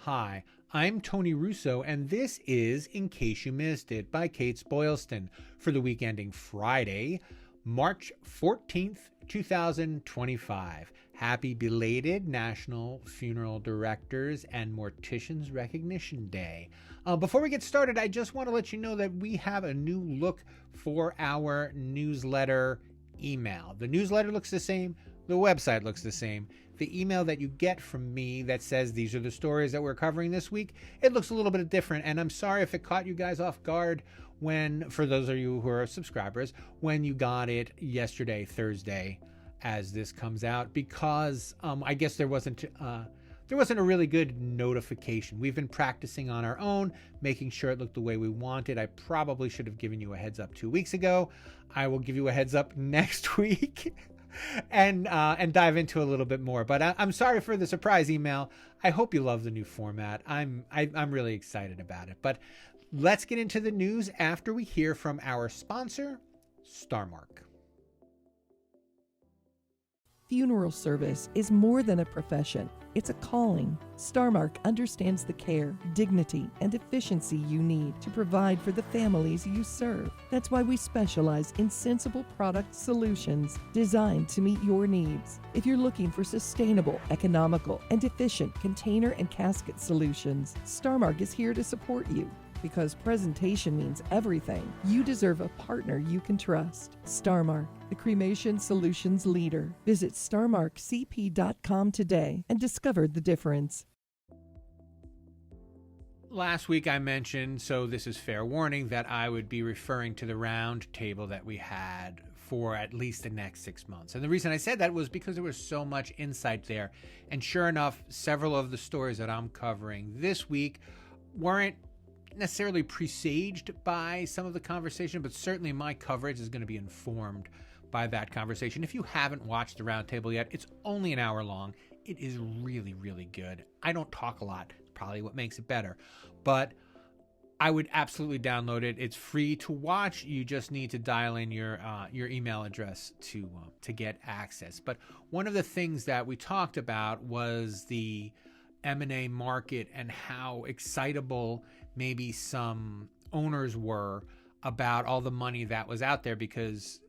Hi, I'm Tony Russo, and this is In Case You Missed It by Kates-Boylston for the week ending Friday, March 14th, 2025. Happy belated National Funeral Directors and Morticians Recognition Day. Before we get started, I just want to let you know that we have a new look for our newsletter email. The newsletter looks the same. The website looks the same. The email that you get from me that says these are the stories that we're covering this week, it looks a little bit different. And I'm sorry if it caught you guys off guard for those of you who are subscribers, when you got it yesterday, Thursday, as this comes out, because I guess there wasn't a really good notification. We've been practicing on our own, making sure it looked the way we wanted. I probably should have given you a heads up 2 weeks ago. I will give you a heads up next week. And dive into a little bit more. But I'm sorry for the surprise email. I hope you love the new format. I'm really excited about it. But let's get into the news after we hear from our sponsor, Starmark. Funeral service is more than a profession. It's a calling. Starmark understands the care, dignity, and efficiency you need to provide for the families you serve. That's why we specialize in sensible product solutions designed to meet your needs. If you're looking for sustainable, economical, and efficient container and casket solutions, Starmark is here to support you. Because presentation means everything, you deserve a partner you can trust. Starmark, the cremation solutions leader. Visit starmarkcp.com today and discover the difference. Last week I mentioned, so this is fair warning, that I would be referring to the round table that we had for at least the next 6 months. And the reason I said that was because there was so much insight there. And sure enough, several of the stories that I'm covering this week weren't necessarily presaged by some of the conversation, but certainly my coverage is going to be informed by that conversation. If you haven't watched the roundtable yet, it's only an hour long. It is really, really good. I don't talk a lot, probably what makes it better, but I would absolutely download it. It's free to watch. You just need to dial in your email address to get access. But one of the things that we talked about was the M&A market and how excitable maybe some owners were about all the money that was out there, because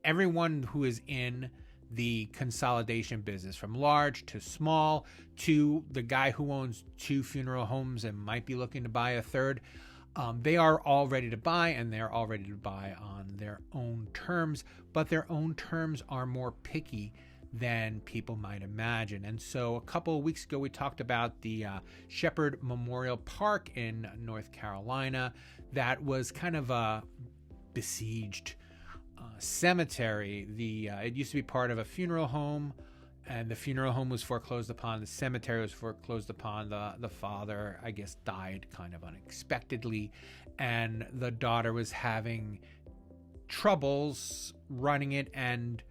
everyone who is in the consolidation business, from large to small to the guy who owns 2 funeral homes and might be looking to buy a third, they are all ready to buy, and they're all ready to buy on their own terms, but their own terms are more picky than people might imagine. And so a couple of weeks ago, we talked about the Shepherd Memorial Park in North Carolina that was kind of a besieged cemetery. It used to be part of a funeral home, and the funeral home was foreclosed upon. The cemetery was foreclosed upon. The father, I guess, died kind of unexpectedly, and the daughter was having troubles running it. And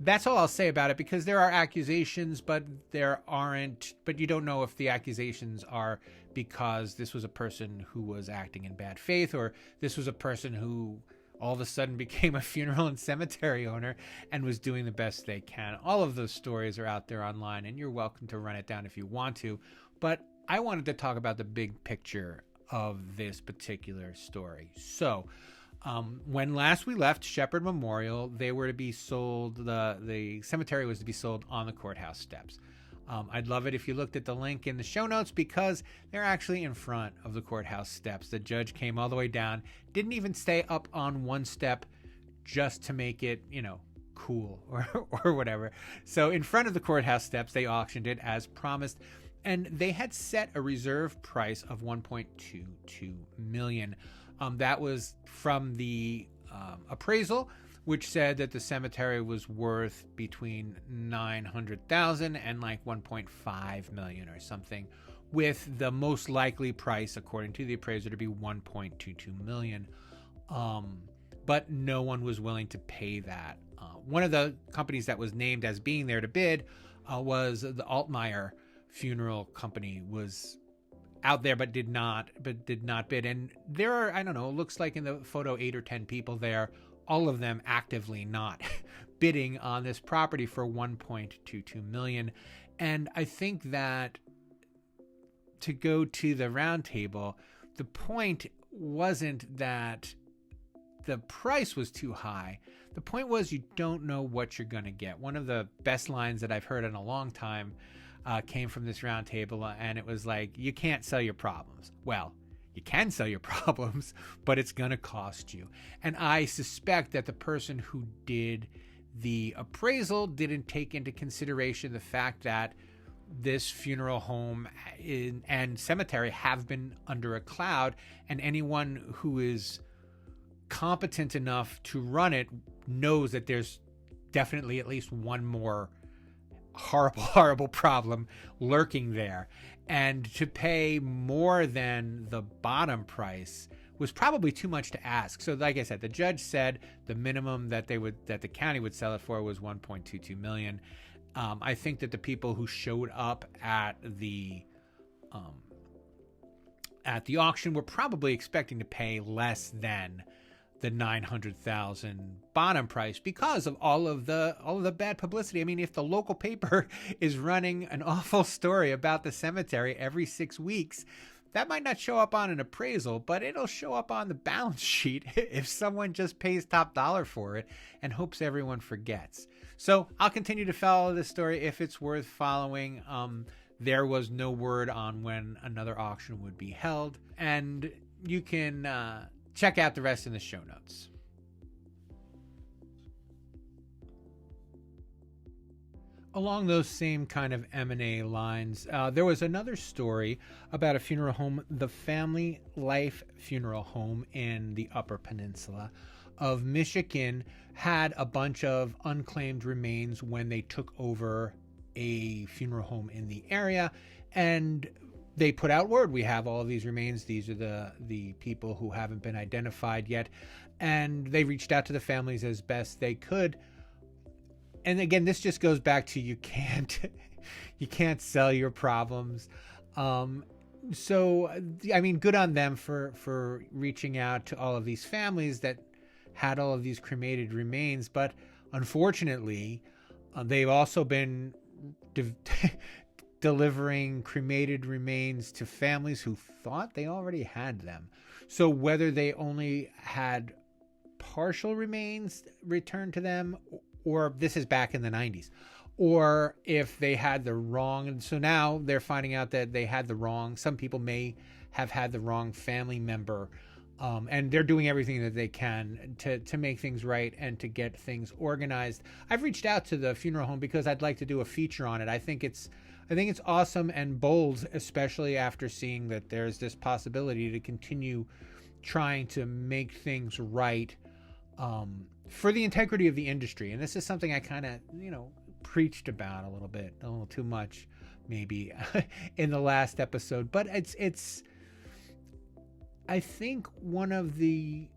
that's all I'll say about it, because there are accusations, but you don't know if the accusations are because this was a person who was acting in bad faith, or this was a person who all of a sudden became a funeral and cemetery owner and was doing the best they can. All of those stories are out there online, and you're welcome to run it down if you want to. But I wanted to talk about the big picture of this particular story. So, when last we left Shepherd Memorial, they were to be sold. The cemetery was to be sold on the courthouse steps. I'd love it if you looked at the link in the show notes, because they're actually in front of the courthouse steps. The judge came all the way down, didn't even stay up on one step just to make it, cool or whatever. So in front of the courthouse steps, they auctioned it as promised, and they had set a reserve price of $1.22 million. That was from the appraisal, which said that the cemetery was worth between $900,000 and like $1.5 million or something, with the most likely price, according to the appraiser, to be $1.22 million. But no one was willing to pay that. One of the companies that was named as being there to bid was the Altmeyer Funeral Company, was out there but did not bid. And there are, I don't know, it looks like in the photo 8 or 10 people there, all of them actively not bidding on this property for $1.22 million. And I think that to go to the round table, the point wasn't that the price was too high. The point was you don't know what you're going to get. One of the best lines that I've heard in a long time came from this round table, and it was like, you can't sell your problems. Well, you can sell your problems, but it's going to cost you. And I suspect that the person who did the appraisal didn't take into consideration the fact that this funeral home and cemetery have been under a cloud, and anyone who is competent enough to run it knows that there's definitely at least one more horrible problem lurking there. And to pay more than the bottom price was probably too much to ask. So like I said, the judge said the minimum that the county would sell it for was $1.22 million. I think that the people who showed up at the auction were probably expecting to pay less than the $900,000 bottom price because of all of the bad publicity. I mean, if the local paper is running an awful story about the cemetery every 6 weeks, that might not show up on an appraisal, but it'll show up on the balance sheet if someone just pays top dollar for it and hopes everyone forgets. So I'll continue to follow this story if it's worth following. There was no word on when another auction would be held, and you can check out the rest in the show notes. Along those same kind of M&A lines, there was another story about a funeral home, the Family Life Funeral Home in the Upper Peninsula of Michigan, had a bunch of unclaimed remains when they took over a funeral home in the area, and they put out word, we have all of these remains. These are the people who haven't been identified yet. And they reached out to the families as best they could. And again, this just goes back to you can't sell your problems. So, I mean, good on them for reaching out to all of these families that had all of these cremated remains. But unfortunately, they've also been delivering cremated remains to families who thought they already had them. So whether they only had partial remains returned to them, or this is back in the 90s, or if they had the wrong, and so now they're finding out that they had the wrong, some people may have had the wrong family member, and they're doing everything that they can to make things right and to get things organized. I've reached out to the funeral home because I'd like to do a feature on it. I think it's awesome and bold, especially after seeing that there's this possibility to continue trying to make things right for the integrity of the industry. And this is something I kind of, preached about a little too much, maybe in the last episode. But it's I think one of the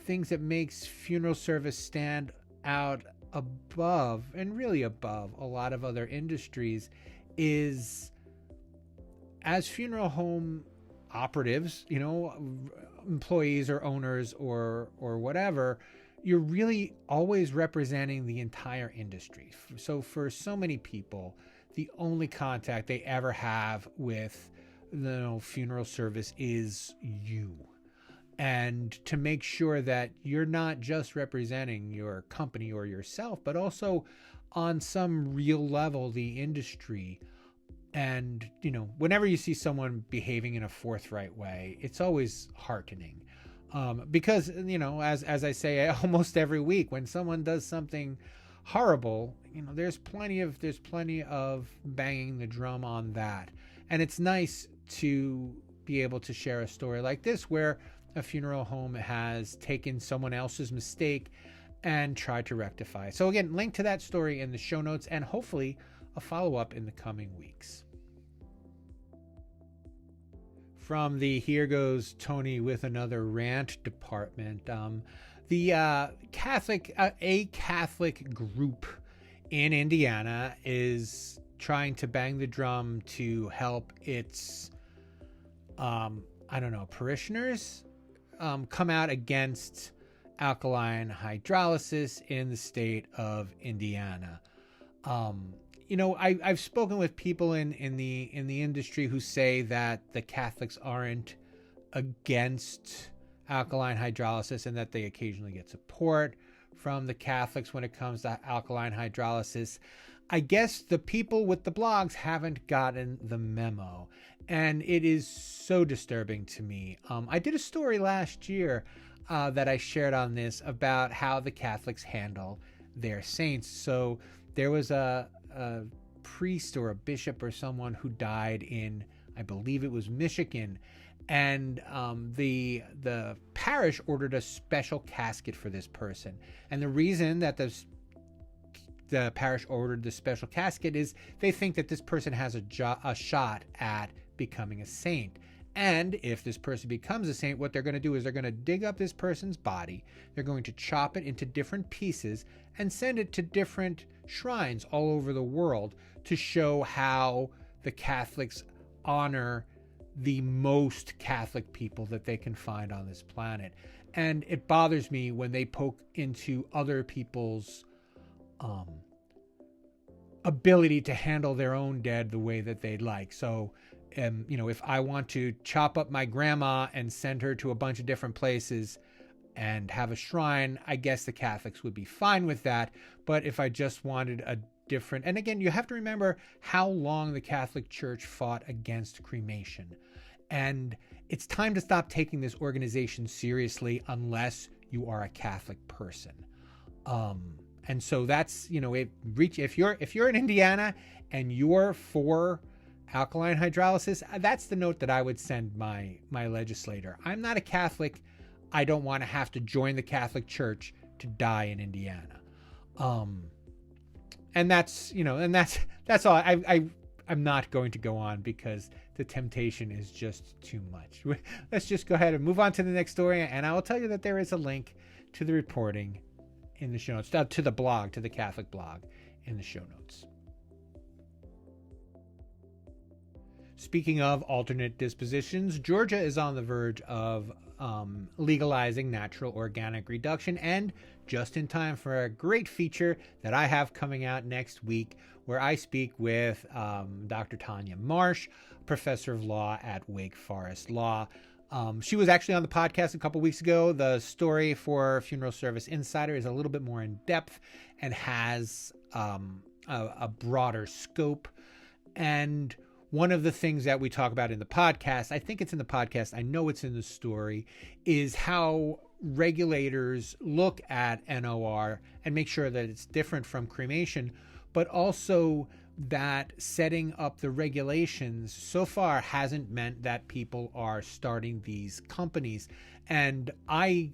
things that makes funeral service stand out above, and really above, a lot of other industries is, as funeral home operatives, employees or owners or whatever, you're really always representing the entire industry. So for so many people, the only contact they ever have with the funeral service is you. And to make sure that you're not just representing your company or yourself, but also on some real level, the industry. And, whenever you see someone behaving in a forthright way, it's always heartening. Because, as I say almost every week, when someone does something horrible, there's plenty of banging the drum on that. And it's nice to be able to share a story like this where a funeral home has taken someone else's mistake and tried to rectify. So again, link to that story in the show notes, and hopefully a follow-up in the coming weeks. From the Here Goes Tony with Another Rant department, the Catholic group in Indiana is trying to bang the drum to help its parishioners come out against alkaline hydrolysis in the state of Indiana. I've spoken with people in the industry who say that the Catholics aren't against alkaline hydrolysis and that they occasionally get support from the Catholics when it comes to alkaline hydrolysis. I guess the people with the blogs haven't gotten the memo, and it is so disturbing to me. I did a story last year that I shared on this about how the Catholics handle their saints. So there was a priest or a bishop or someone who died in, I believe it was Michigan, and the parish ordered a special casket for this person. And the reason that the parish ordered the special casket is they think that this person has a shot at becoming a saint. And if this person becomes a saint, what they're going to do is they're going to dig up this person's body, they're going to chop it into different pieces and send it to different shrines all over the world to show how the Catholics honor the most Catholic people that they can find on this planet. And it bothers me when they poke into other people's ability to handle their own dead the way that they'd like. So, if I want to chop up my grandma and send her to a bunch of different places and have a shrine, I guess the Catholics would be fine with that. But if I just wanted a different, and again, you have to remember how long the Catholic Church fought against cremation. And it's time to stop taking this organization seriously unless you are a Catholic person. And so that's, if you're in Indiana and you're for alkaline hydrolysis, that's the note that I would send my legislator. I'm not a Catholic. I don't want to have to join the Catholic Church to die in Indiana. And that's all. I'm not going to go on because the temptation is just too much. Let's just go ahead and move on to the next story. And I will tell you that there is a link to the reporting in the show notes, to the blog, to the Catholic blog in the show notes. Speaking of alternate dispositions, Georgia is on the verge of legalizing natural organic reduction, and just in time for a great feature that I have coming out next week, where I speak with Dr. Tanya Marsh, professor of law at Wake Forest Law. She was actually on the podcast a couple weeks ago. The story for Funeral Service Insider is a little bit more in depth and has a broader scope. And one of the things that we talk about in the podcast, I think it's in the podcast, I know it's in the story, is how regulators look at NOR and make sure that it's different from cremation, but also that setting up the regulations so far hasn't meant that people are starting these companies. And I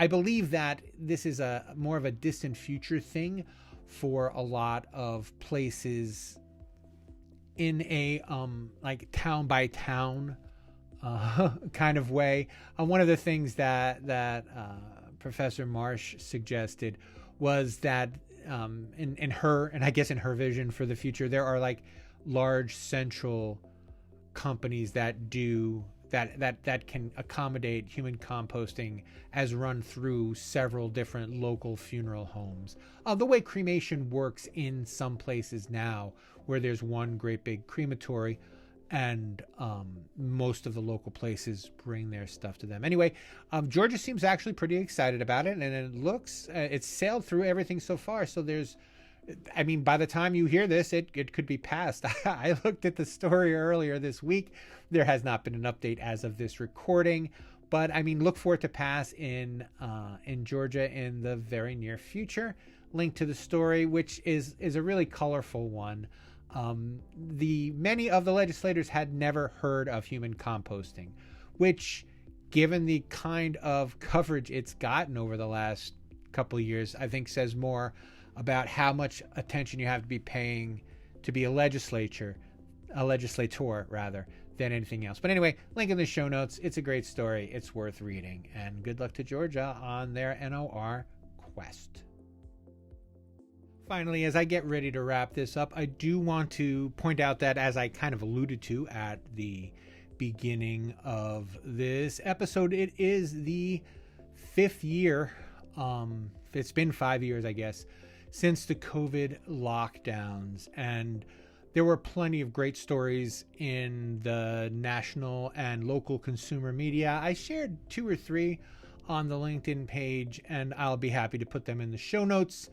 believe that this is a more of a distant future thing for a lot of places in a like town by town kind of way. One of the things that Professor Marsh suggested was that in her vision for the future, there are like large central companies that do that can accommodate human composting as run through several different local funeral homes. The way cremation works in some places now, where there's one great big crematory and most of the local places bring their stuff to them. Anyway, Georgia seems actually pretty excited about it, and it looks it's sailed through everything so far. So by the time you hear this, it could be passed. I looked at the story earlier this week. There has not been an update as of this recording, but look for it to pass in Georgia in the very near future. Link to the story, which is a really colorful one. Many of the legislators had never heard of human composting, which, given the kind of coverage it's gotten over the last couple of years, I think says more about how much attention you have to be paying to be a legislator rather than anything else. But anyway, link in the show notes. It's a great story. It's worth reading. And good luck to Georgia on their NOR quest. Finally, as I get ready to wrap this up, I do want to point out that, as I kind of alluded to at the beginning of this episode, it is the 5th year. It's been 5 years, I guess, since the COVID lockdowns. And there were plenty of great stories in the national and local consumer media. I shared 2 or 3 on the LinkedIn page, and I'll be happy to put them in the show notes.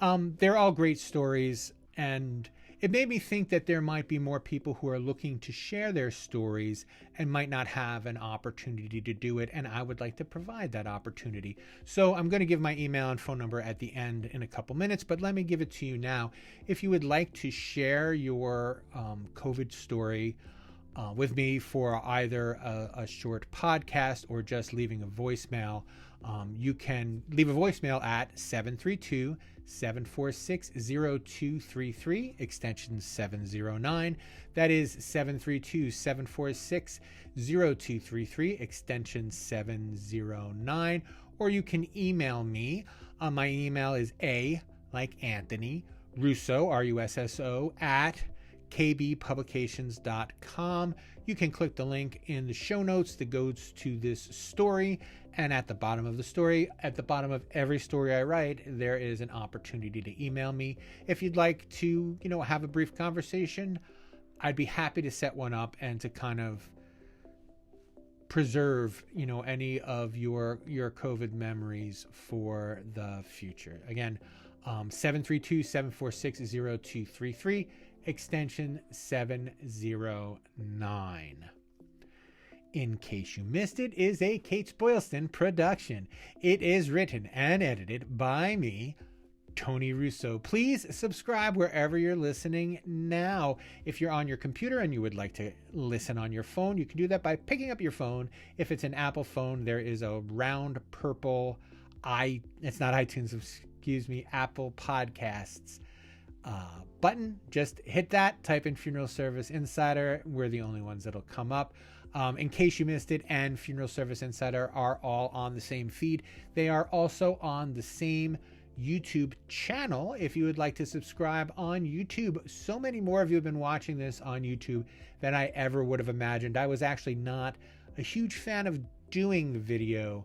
They're all great stories, and it made me think that there might be more people who are looking to share their stories and might not have an opportunity to do it, and I would like to provide that opportunity. So I'm going to give my email and phone number at the end in a couple minutes, but let me give it to you now. If you would like to share your COVID story with me for either a short podcast or just leaving a voicemail, you can leave a voicemail at 732-746-0233, extension 709. That is 732-746-0233, extension 709. Or you can email me. My email is A, like Anthony, Russo, Russo, at kbpublications.com. You can click the link in the show notes that goes to this story, and at the bottom of the story, at the bottom of every story I write, there is an opportunity to email me. If you'd like to, have a brief conversation, I'd be happy to set one up and to kind of preserve, any of your COVID memories for the future. Again, 732-746-0233, extension 709. In Case You Missed It is a Kates-Boylston production. It is written and edited by me, Tony Russo. Please subscribe wherever you're listening now. If you're on your computer and you would like to listen on your phone, you can do that by picking up your phone. If it's an Apple phone, there is a round purple it's not iTunes, excuse me, Apple Podcasts button. Just hit that, type in Funeral Service Insider. We're the only ones that'll come up. In Case You Missed It and Funeral Service Insider are all on the same feed. They are also on the same YouTube channel if you would like to subscribe on YouTube. So many more of you have been watching this on YouTube than I ever would have imagined. I was actually not a huge fan of doing video,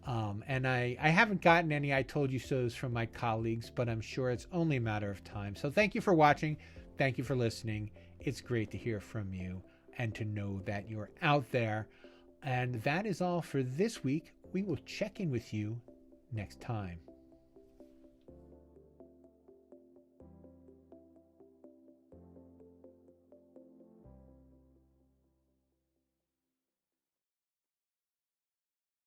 and I haven't gotten any I told you so's from my colleagues, but I'm sure it's only a matter of time. So thank you for watching. Thank you for listening. It's great to hear from you and to know that you're out there. And that is all for this week. We will check in with you next time.